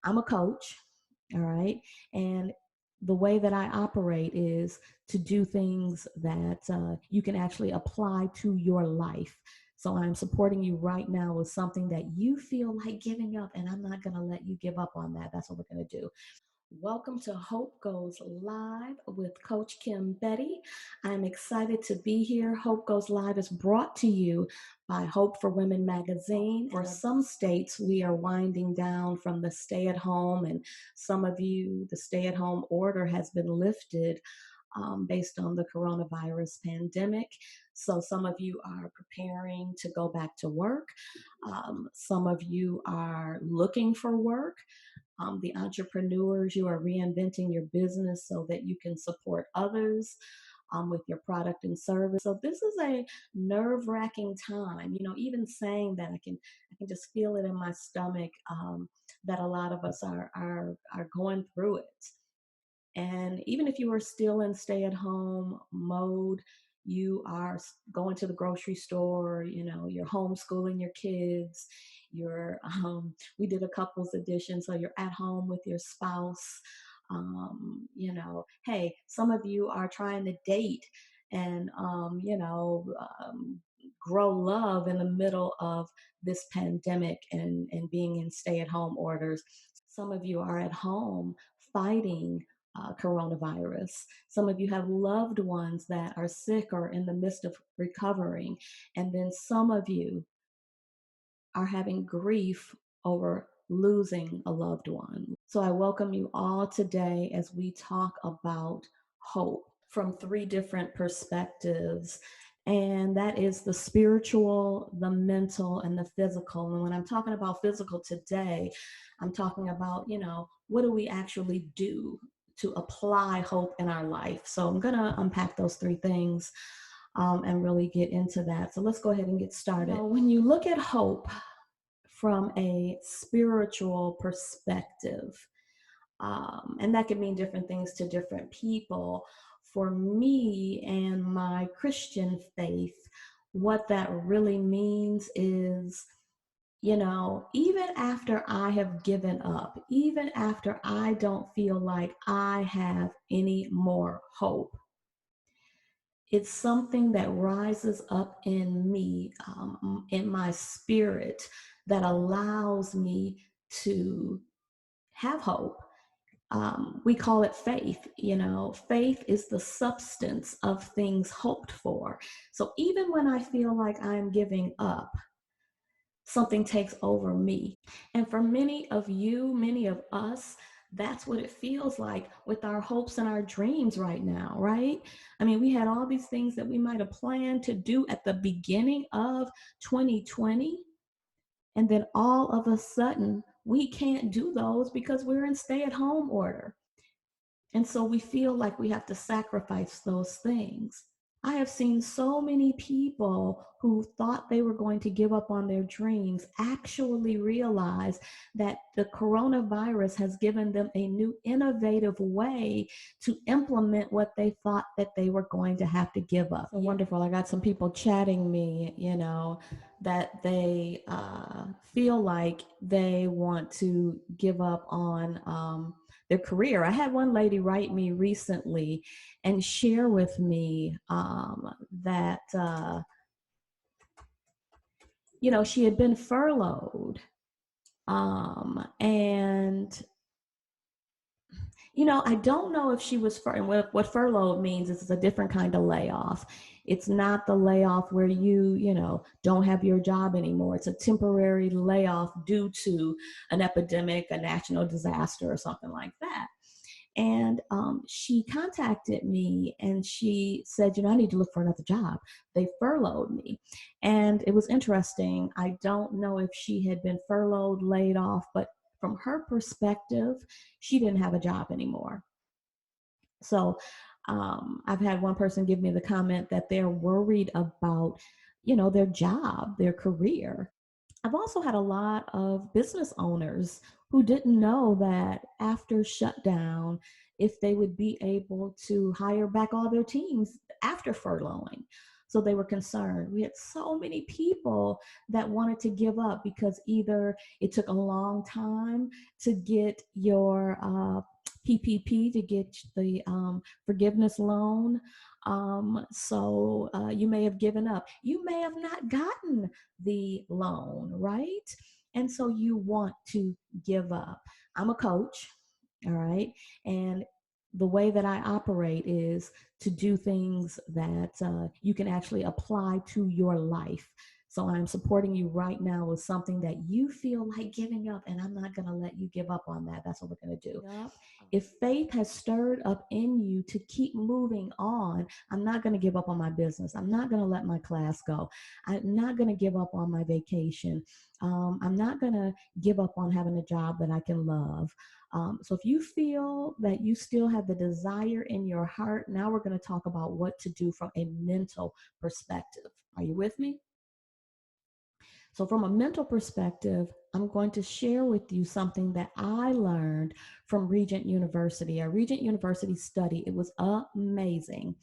I'm a coach, all right? And the way that I operate is to do things that you can actually apply to your life. So I'm supporting you right now with something that you feel like giving up, and I'm not going to let you give up on that. That's what we're going to do. Welcome to Hope Goes Live with Coach Kim Bettie. I'm excited to be here. Hope Goes Live is brought to you by Hope for Women magazine. For some states, we are winding down from the stay-at-home, and some of you, the stay-at-home order has been lifted based on the coronavirus pandemic. So some of you are preparing to go back to work. Some of you are looking for work. The entrepreneurs, you are reinventing your business so that you can support others with your product and service. So this is a nerve-wracking time. You know, even saying that, I can just feel it in my stomach that a lot of us are going through it. And even if you are still in stay-at-home mode, you are going to the grocery store, you know, you're homeschooling your kids, we did a couples edition, so you're at home with your spouse. You know, hey, some of you are trying to date and, grow love in the middle of this pandemic and being in stay-at-home orders. Some of you are at home fighting coronavirus. Some of you have loved ones that are sick or in the midst of recovering. And then some of you are having grief over losing a loved one. So I welcome you all today as we talk about hope from three different perspectives. And that is the spiritual, the mental, and the physical. And when I'm talking about physical today, I'm talking about, you know, what do we actually do to apply hope in our life? So I'm going to unpack those three things and really get into that. So let's go ahead and get started. When you look at hope from a spiritual perspective, and that can mean different things to different people. For me and my Christian faith, what that really means is, you know, even after I have given up, even after I don't feel like I have any more hope, it's something that rises up in me, in my spirit, that allows me to have hope. We call it faith. You know, faith is the substance of things hoped for. So even when I feel like I'm giving up, something takes over me. And for many of you, many of us, that's what it feels like with our hopes and our dreams right now, right? I mean, we had all these things that we might have planned to do at the beginning of 2020. And then all of a sudden, we can't do those because we're in stay-at-home order. And so we feel like we have to sacrifice those things. I have seen so many people who thought they were going to give up on their dreams actually realize that the coronavirus has given them a new innovative way to implement what they thought that they were going to have to give up. So wonderful. I got some people chatting me, you know, that they feel like they want to give up on their career. I had one lady write me recently and share with me that, you know, she had been furloughed. And, you know, I don't know if she was, and what furlough means is it's a different kind of layoff. It's not the layoff where you know, don't have your job anymore. It's a temporary layoff due to an epidemic, a national disaster, or something like that. And she contacted me and she said, you know, I need to look for another job. They furloughed me. And it was interesting. I don't know if she had been furloughed, laid off, but from her perspective, she didn't have a job anymore. So I've had one person give me the comment that they're worried about, you know, their job, their career. I've also had a lot of business owners who didn't know that after shutdown, if they would be able to hire back all their teams after furloughing. So they were concerned. We had so many people that wanted to give up because either it took a long time to get your PPP, to get the forgiveness loan. So you may have given up. You may have not gotten the loan, right? And so you want to give up. I'm a coach, all right? And the way that I operate is to do things that you can actually apply to your life. So I'm supporting you right now with something that you feel like giving up, and I'm not going to let you give up on that. That's what we're going to do. If faith has stirred up in you to keep moving on, I'm not going to give up on my business. I'm not going to let my class go. I'm not going to give up on my vacation. I'm not going to give up on having a job that I can love. So if you feel that you still have the desire in your heart, now we're going to talk about what to do from a mental perspective. Are you with me? So, from a mental perspective, I'm going to share with you something that I learned from Regent University, a Regent University study. It was amazing.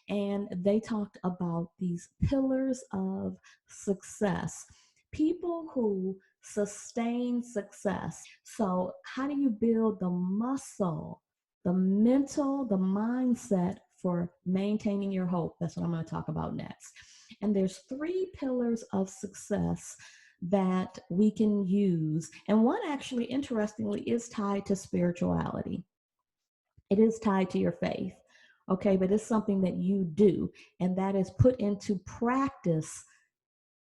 And they talked about these pillars of success, people who sustain success. So, how do you build the muscle, the mental, the mindset for maintaining your hope? That's what I'm going to talk about next. And there's three pillars of success that we can use. And one actually, interestingly, is tied to spirituality. It is tied to your faith. Okay, but it's something that you do, and that is put into practice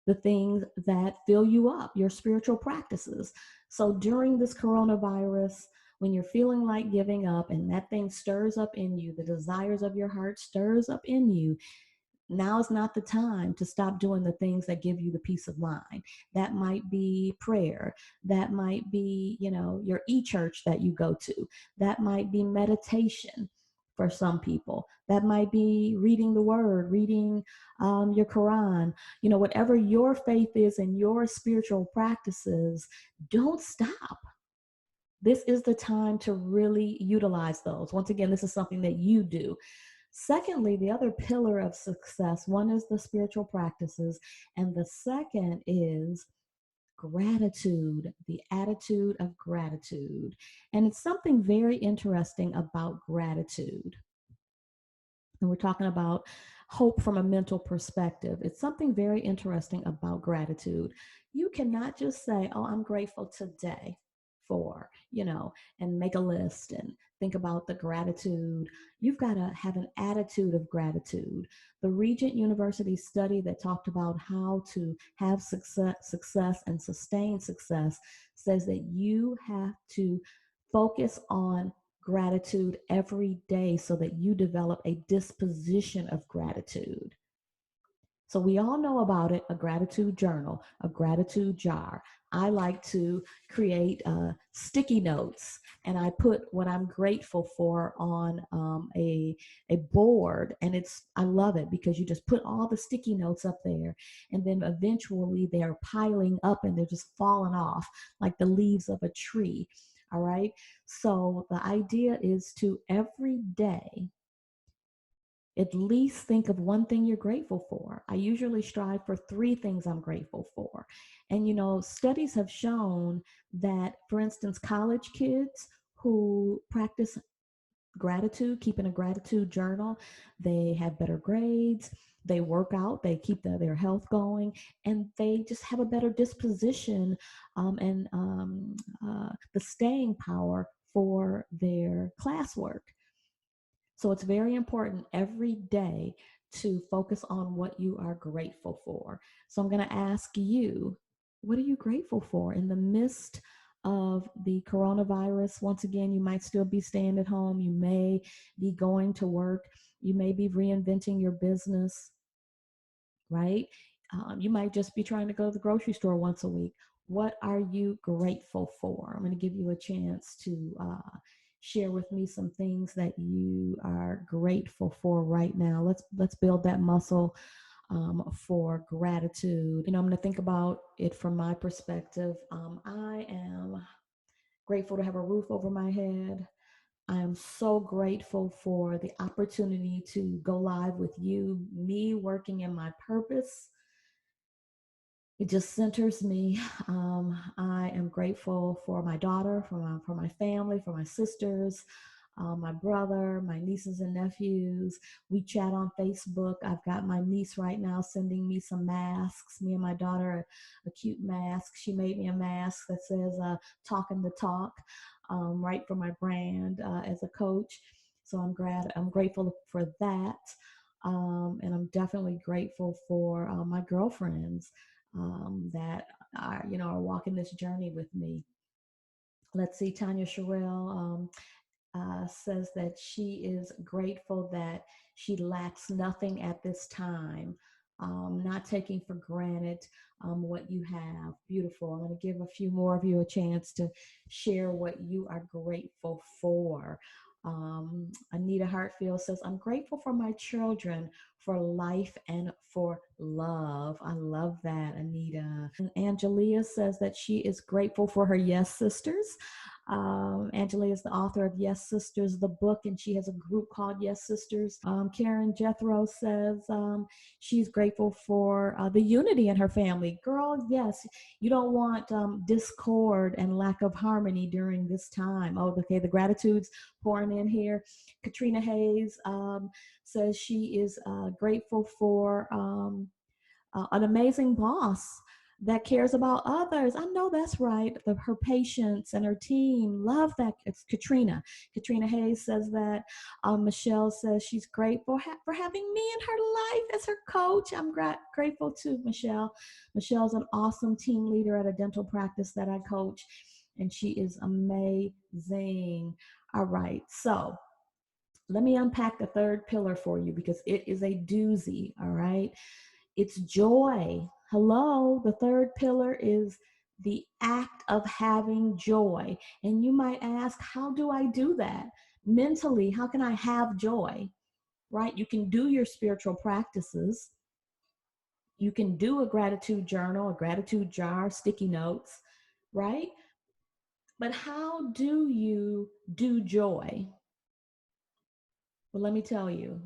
the things that fill you up, your spiritual practices. So during this coronavirus, when you're feeling like giving up and that thing stirs up in you, the desires of your heart stirs up in you, now is not the time to stop doing the things that give you the peace of mind. That might be prayer. That might be, your e-church that you go to. That might be meditation for some people. That might be reading the word, reading your Quran. Whatever your faith is and your spiritual practices, don't stop. This is the time to really utilize those. Once again, this is something that you do. Secondly, the other pillar of success, one is the spiritual practices, and the second is gratitude, the attitude of gratitude. And it's something very interesting about gratitude. And we're talking about hope from a mental perspective. It's something very interesting about gratitude. You cannot just say, oh, I'm grateful today for, and make a list and think about the gratitude. You've got to have an attitude of gratitude. The Regent University study that talked about how to have success and sustain success says that you have to focus on gratitude every day so that you develop a disposition of gratitude. So we all know about it, a gratitude journal, a gratitude jar. I like to create sticky notes, and I put what I'm grateful for on a board, and I love it because you just put all the sticky notes up there, and then eventually they're piling up and they're just falling off like the leaves of a tree. All right. So the idea is to every day at least think of one thing you're grateful for. I usually strive for three things I'm grateful for. And, studies have shown that, for instance, college kids who practice gratitude, keeping a gratitude journal, they have better grades, they work out, they keep their health going, and they just have a better disposition and the staying power for their classwork. So it's very important every day to focus on what you are grateful for. So I'm going to ask you, what are you grateful for in the midst of the coronavirus? Once again, you might still be staying at home. You may be going to work. You may be reinventing your business, right? You might just be trying to go to the grocery store once a week. What are you grateful for? I'm going to give you a chance to share with me some things that you are grateful for right now. Let's build that muscle for gratitude. I'm going to think about it from my perspective. I am grateful to have a roof over my head. I am so grateful for the opportunity to go live with you, me working in my purpose. It just centers me. I am grateful for my daughter, for my family, for my sisters, my brother, my nieces and nephews. We chat on Facebook. I've got my niece right now sending me some masks. Me and my daughter, a cute mask. She made me a mask that says "Talking the Talk," right for my brand as a coach. So I'm grateful for that, and I'm definitely grateful for my girlfriends that are walking this journey with me. Let's see, Tanya Sherrill says that she is grateful that she lacks nothing at this time, not taking for granted what you have. Beautiful. I'm going to give a few more of you a chance to share what you are grateful for. Anita Hartfield says, I'm grateful for my children, for life, and for love. I love that, Anita. And Angelia says that she is grateful for her Yes Sisters. Angela is the author of Yes Sisters, the book, and she has a group called Yes Sisters. Karen Jethro says she's grateful for the unity in her family. Girl, yes, you don't want discord and lack of harmony during this time. Oh, okay, the gratitudes pouring in here. Katrina Hayes says she is grateful for an amazing boss that cares about others. I know that's right. Her patients and her team love that. It's Katrina. Katrina Hayes says that. Michelle says she's grateful for having me in her life as her coach. I'm grateful to Michelle. Michelle's an awesome team leader at a dental practice that I coach, and she is amazing. All right, so let me unpack the third pillar for you because it is a doozy. All right. It's joy. Hello. The third pillar is the act of having joy. And you might ask, how do I do that? Mentally, how can I have joy? Right? You can do your spiritual practices. You can do a gratitude journal, a gratitude jar, sticky notes, right? But how do you do joy? Well, let me tell you,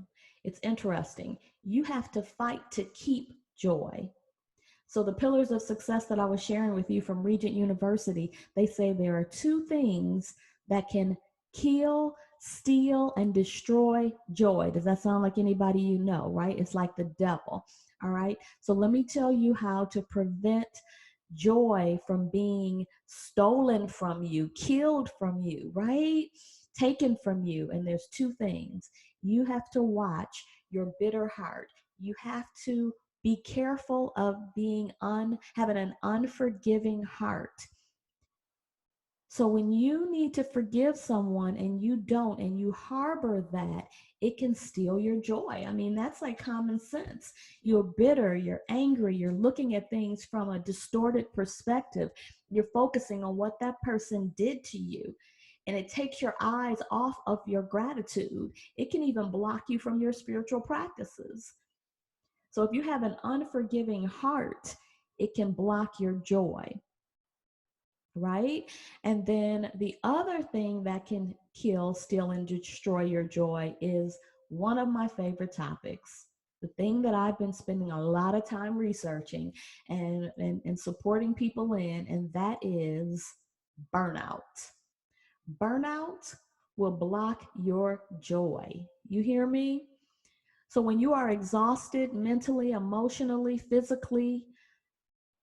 it's interesting. You have to fight to keep joy. So the pillars of success that I was sharing with you from Regent University, they say there are two things that can kill, steal, and destroy joy. Does that sound like anybody you know, right? It's like the devil. All right. So let me tell you how to prevent joy from being stolen from you, killed from you, right? Taken from you. And there's two things. You have to watch your bitter heart. You have to be careful of having an unforgiving heart. So when you need to forgive someone and you don't, and you harbor that, it can steal your joy. I mean, that's like common sense. You're bitter, you're angry, you're looking at things from a distorted perspective. You're focusing on what that person did to you. And it takes your eyes off of your gratitude. It can even block you from your spiritual practices. So if you have an unforgiving heart, it can block your joy, right? And then the other thing that can kill, steal, and destroy your joy is one of my favorite topics. The thing that I've been spending a lot of time researching and supporting people in, and that is burnout. Burnout will block your joy. You hear me? So when you are exhausted mentally, emotionally, physically,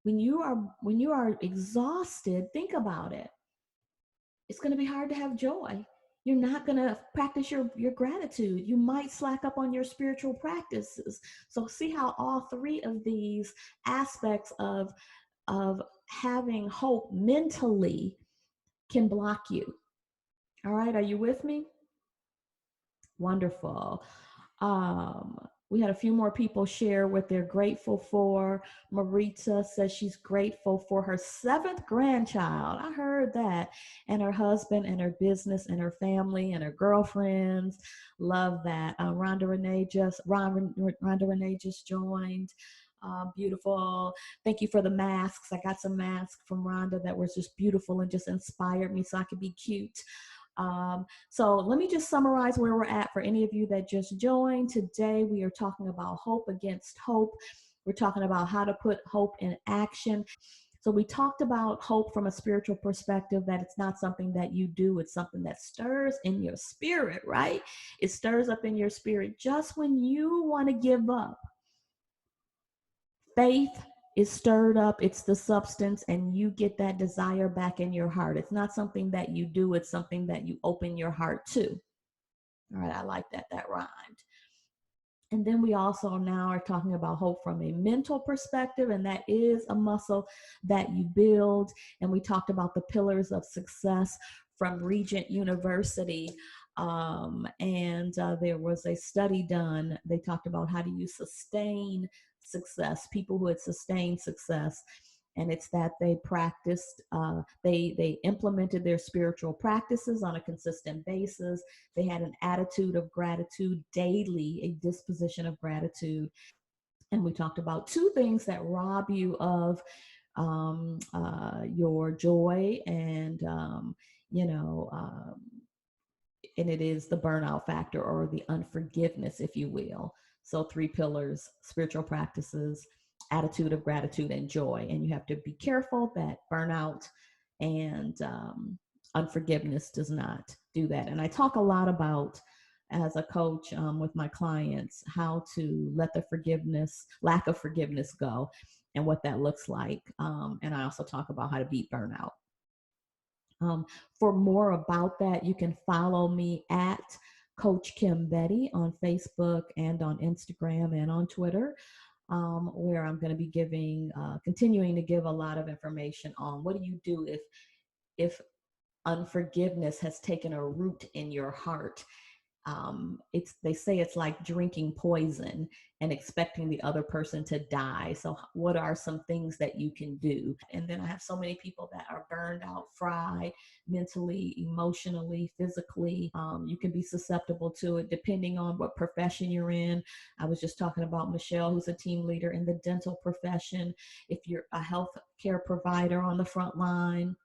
when you are exhausted, think about it. It's going to be hard to have joy. You're not going to practice your gratitude. You might slack up on your spiritual practices. So see how all three of these aspects of having hope mentally can block you. All right, are you with me? Wonderful. We had a few more people share what they're grateful for. Marita says she's grateful for her seventh grandchild. I heard that. And her husband and her business and her family and her girlfriends. Love that. Rhonda Renee just joined. Beautiful. Thank you for the masks. I got some masks from Rhonda that was just beautiful and just inspired me so I could be cute. So let me just summarize where we're at for any of you that just joined. Today, we are talking about hope against hope. We're talking about how to put hope in action. So we talked about hope from a spiritual perspective, that it's not something that you do, it's something that stirs in your spirit, right? It stirs up in your spirit just when you want to give up. Faith is stirred up, it's the substance, and you get that desire back in your heart. It's not something that you do, it's something that you open your heart to. All right, I like that. That rhymed. And then we also now are talking about hope from a mental perspective, and that is a muscle that you build. And we talked about the pillars of success from Regent University. There was a study done. They talked about how do you sustain success, people who had sustained success. And it's that they practiced, they implemented their spiritual practices on a consistent basis. They had an attitude of gratitude daily, a disposition of gratitude. And we talked about two things that rob you of your joy and, you know, and it is the burnout factor or the unforgiveness, if you will. So, three pillars: spiritual practices, attitude of gratitude, and joy. And you have to be careful that burnout and unforgiveness does not do that. And I talk a lot about, as a coach with my clients, how to let the lack of forgiveness go and what that looks like. And I also talk about how to beat burnout. For more about that, you can follow me at Coach Kim Bettie on Facebook and on Instagram and on Twitter, where I'm going to be continuing to give a lot of information on what do you do if unforgiveness has taken a root in your heart. They say it's like drinking poison and expecting the other person to die. So what are some things that you can do? And then I have so many people that are burned out, fried, mentally, emotionally, physically. You can be susceptible to it depending on what profession you're in. I was just talking about Michelle, who's a team leader in the dental profession. If you're a health care provider on the front line,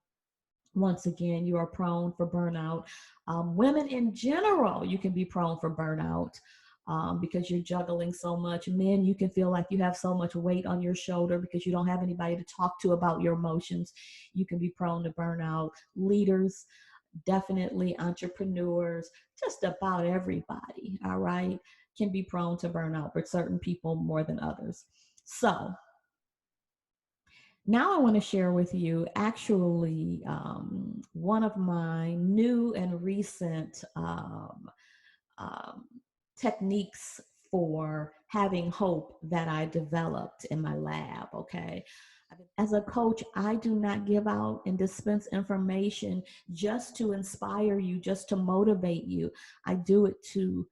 once again, you are prone for burnout. Women in general, you can be prone for burnout because you're juggling so much. Men, you can feel like you have so much weight on your shoulder because you don't have anybody to talk to about your emotions. You can be prone to burnout. Leaders, definitely entrepreneurs, just about everybody, all right, can be prone to burnout, but certain people more than others. So, now I want to share with you actually one of my new and recent um, techniques for having hope that I developed in my lab. Okay. As a coach, I do not give out and dispense information just to inspire you, just to motivate you. I do it to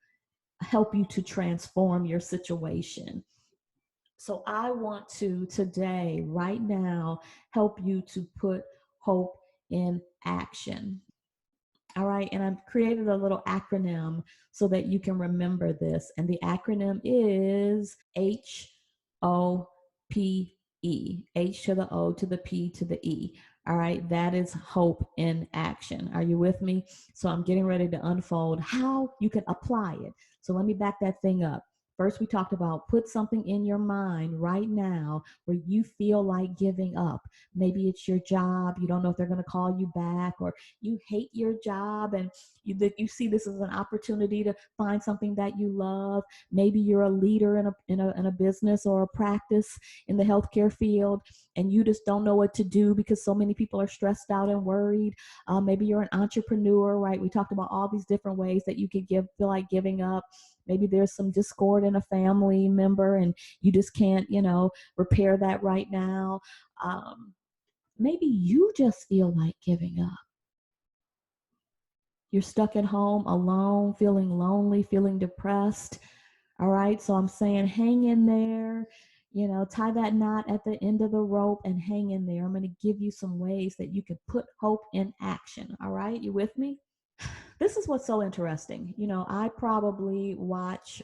help you to transform your situation. So I want to today, right now, help you to put hope in action. All right. And I've created a little acronym so that you can remember this. And the acronym is HOPE. H to the O to the P to the E. All right. That is hope in action. Are you with me? So I'm getting ready to unfold how you can apply it. So let me back that thing up. First, we talked about put something in your mind right now where you feel like giving up. Maybe it's your job. You don't know if they're going to call you back, or you hate your job and you see this as an opportunity to find something that you love. Maybe you're a leader in a business or a practice in the healthcare field, and you just don't know what to do because so many people are stressed out and worried. Maybe you're an entrepreneur, right? We talked about all these different ways that you could feel like giving up. Maybe there's some discord in a family member and you just can't, repair that right now. Maybe you just feel like giving up. You're stuck at home alone, feeling lonely, feeling depressed. All right. So I'm saying hang in there, tie that knot at the end of the rope and hang in there. I'm going to give you some ways that you can put hope in action. All right. You with me? This is what's so interesting. I probably watch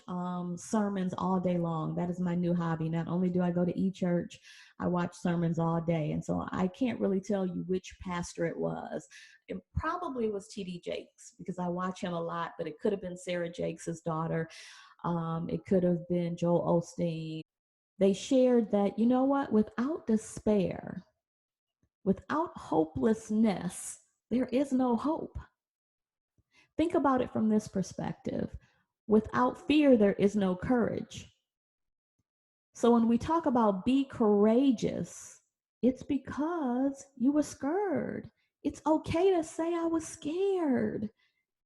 sermons all day long. That is my new hobby. Not only do I go to church, I watch sermons all day. And so I can't really tell you which pastor it was. It probably was T.D. Jakes because I watch him a lot, but it could have been Sarah Jakes' daughter. It could have been Joel Osteen. They shared that, you know what, without despair, without hopelessness, there is no hope. Think about it from this perspective. Without fear, there is no courage. So when we talk about be courageous, it's because you were scared. It's okay to say I was scared.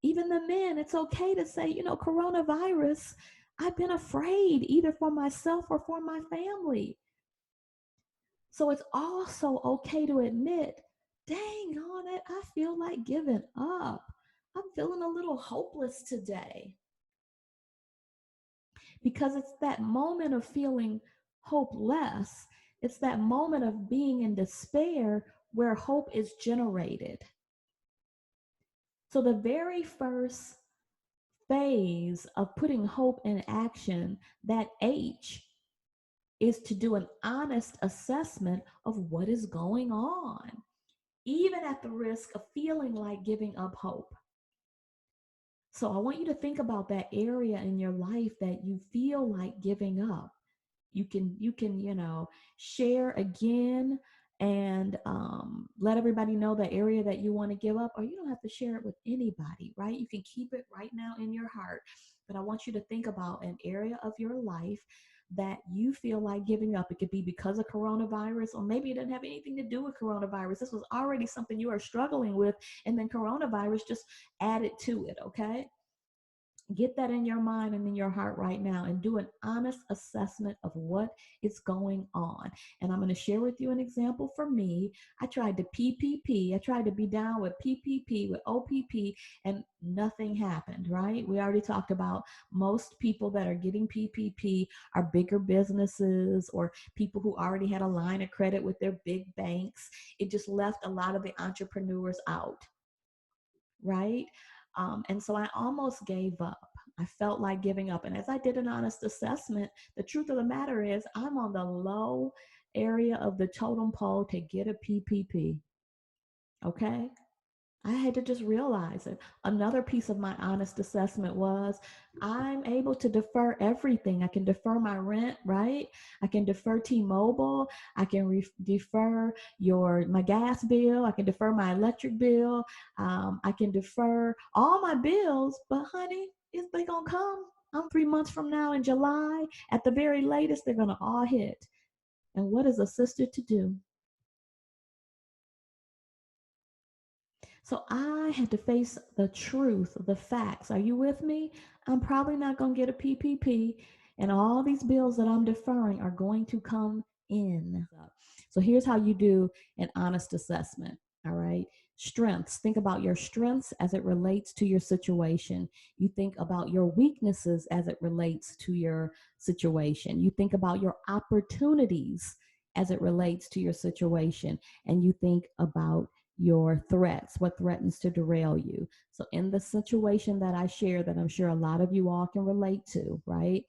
Even the men, it's okay to say, coronavirus, I've been afraid either for myself or for my family. So it's also okay to admit, dang on it, I feel like giving up. I'm feeling a little hopeless today. Because it's that moment of feeling hopeless. It's that moment of being in despair where hope is generated. So the very first phase of putting hope in action, that H, is to do an honest assessment of what is going on, even at the risk of feeling like giving up hope. So I want you to think about that area in your life that you feel like giving up. You can share again and let everybody know the area that you want to give up, or you don't have to share it with anybody, right? You can keep it right now in your heart. But I want you to think about an area of your life that you feel like giving up. It could be because of coronavirus, or maybe it doesn't have anything to do with coronavirus. This was already something you are struggling with, and then coronavirus just added to it, okay? Get that in your mind and in your heart right now and do an honest assessment of what is going on. And I'm going to share with you an example for me. I tried to PPP. I tried to be down with PPP, with OPP, and nothing happened, right? We already talked about most people that are getting PPP are bigger businesses or people who already had a line of credit with their big banks. It just left a lot of the entrepreneurs out, right? And so I almost gave up. I felt like giving up. And as I did an honest assessment, the truth of the matter is I'm on the low area of the totem pole to get a PPP. Okay. I had to just realize it. Another piece of my honest assessment was I'm able to defer everything. I can defer my rent, right? I can defer T-Mobile. I can defer my gas bill. I can defer my electric bill. I can defer all my bills. But honey, is they gonna come? I'm 3 months from now in July. At the very latest, they're gonna all hit. And what is a sister to do? So I had to face the truth, the facts. Are you with me? I'm probably not going to get a PPP, and all these bills that I'm deferring are going to come in. So here's how you do an honest assessment. All right. Strengths. Think about your strengths as it relates to your situation. You think about your weaknesses as it relates to your situation. You think about your opportunities as it relates to your situation. And you think about your threats, what threatens to derail you. So in the situation that I share that I'm sure a lot of you all can relate to, right?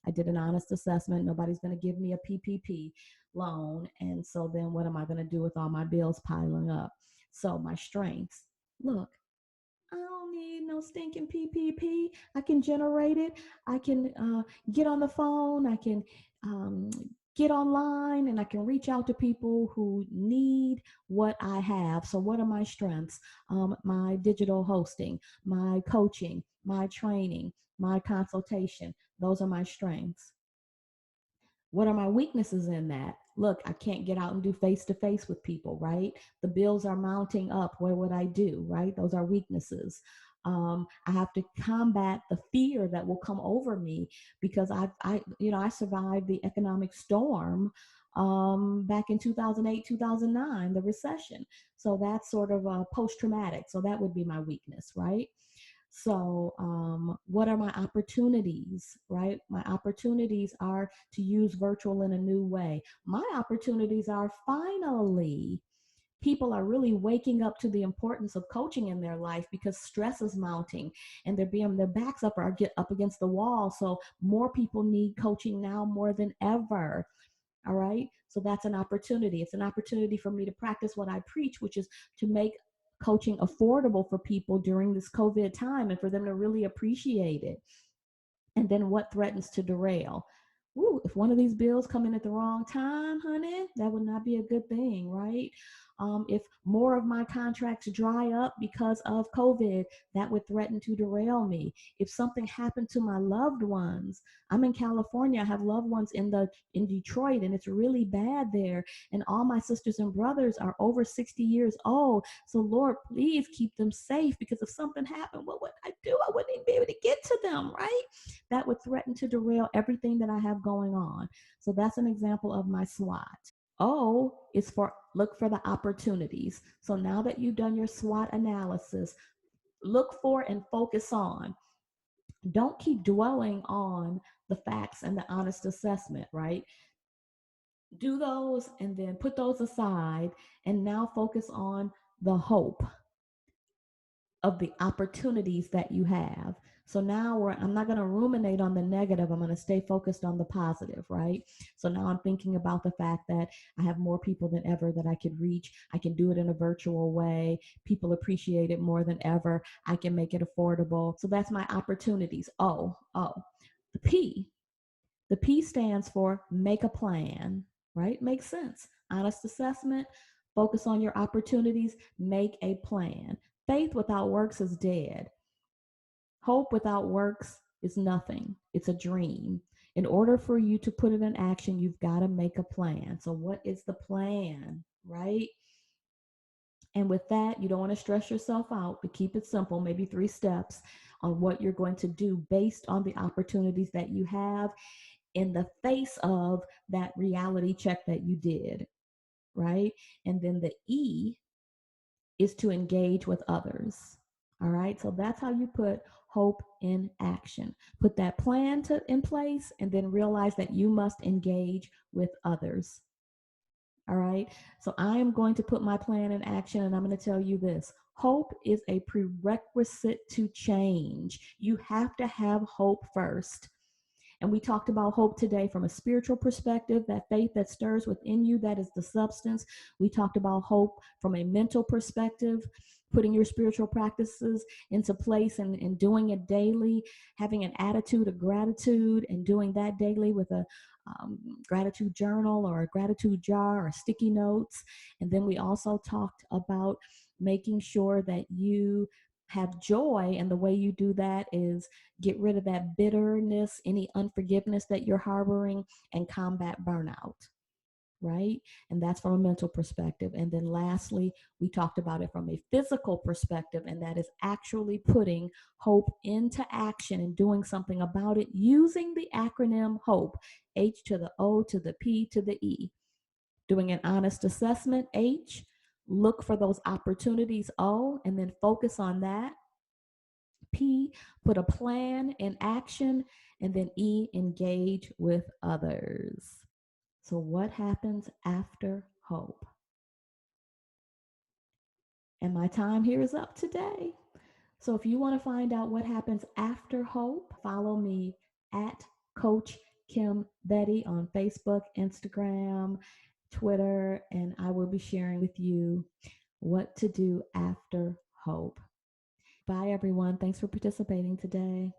I did an honest assessment. Nobody's going to give me a PPP loan. And so then what am I going to do with all my bills piling up? So my strengths, look, I don't need no stinking PPP. I can generate it. I can get on the phone. I can um, get online and I can reach out to people who need what I have. So, what are my strengths? My digital hosting, my coaching, my training, my consultation. Those are my strengths. What are my weaknesses in that? Look, I can't get out and do face to face with people, right? The bills are mounting up. What would I do, right? Those are weaknesses. I have to combat the fear that will come over me because I survived the economic storm back in 2008, 2009, the recession. So that's sort of post traumatic. So that would be my weakness, right? So, what are my opportunities, right? My opportunities are to use virtual in a new way. My opportunities are finally People are really waking up to the importance of coaching in their life because stress is mounting and their backs up are get up against the wall. So more people need coaching now more than ever. All right. So that's an opportunity. It's an opportunity for me to practice what I preach, which is to make coaching affordable for people during this COVID time and for them to really appreciate it. And then what threatens to derail? Ooh, if one of these bills come in at the wrong time, honey, that would not be a good thing, right? If more of my contracts dry up because of COVID, that would threaten to derail me. If something happened to my loved ones, I'm in California, I have loved ones in Detroit, and it's really bad there. And all my sisters and brothers are over 60 years old. So Lord, please keep them safe, because if something happened, what would I do? I wouldn't even be able to get to them, right? That would threaten to derail everything that I have going on. So that's an example of my SWOT. O is for look for the opportunities. So now that you've done your SWOT analysis, look for and focus on. Don't keep dwelling on the facts and the honest assessment, right? Do those and then put those aside and now focus on the hope of the opportunities that you have. So now I'm not going to ruminate on the negative. I'm going to stay focused on the positive, right? So now I'm thinking about the fact that I have more people than ever that I could reach. I can do it in a virtual way. People appreciate it more than ever. I can make it affordable. So that's my opportunities. The P. The P stands for make a plan, right? Makes sense. Honest assessment, focus on your opportunities, make a plan. Faith without works is dead. Hope without works is nothing. It's a dream. In order for you to put it in action, you've got to make a plan. So, what is the plan, right? And with that, you don't want to stress yourself out, but keep it simple, maybe 3 steps on what you're going to do based on the opportunities that you have in the face of that reality check that you did, right? And then the E is to engage with others. All right. So that's how you put hope in action. Put that plan in place and then realize that you must engage with others. All right. So I am going to put my plan in action, and I'm going to tell you this. Hope is a prerequisite to change. You have to have hope first. And we talked about hope today from a spiritual perspective, that faith that stirs within you, that is the substance. We talked about hope from a mental perspective, putting your spiritual practices into place and doing it daily, having an attitude of gratitude and doing that daily with a gratitude journal or a gratitude jar or sticky notes. And then we also talked about making sure that you have joy, and the way you do that is get rid of that bitterness, any unforgiveness that you're harboring, and combat burnout, right? And that's from a mental perspective. And then lastly, we talked about it from a physical perspective, and that is actually putting hope into action and doing something about it using the acronym HOPE, H to the O to the P to the E. Doing an honest assessment, H, look for those opportunities, O, and then focus on that. P, put a plan in action, and then E, engage with others. So, what happens after hope? And my time here is up today. So, if you want to find out what happens after hope, follow me at Coach Kim Bettie on Facebook, Instagram, Twitter, and I will be sharing with you what to do after hope. Bye, everyone. Thanks for participating today.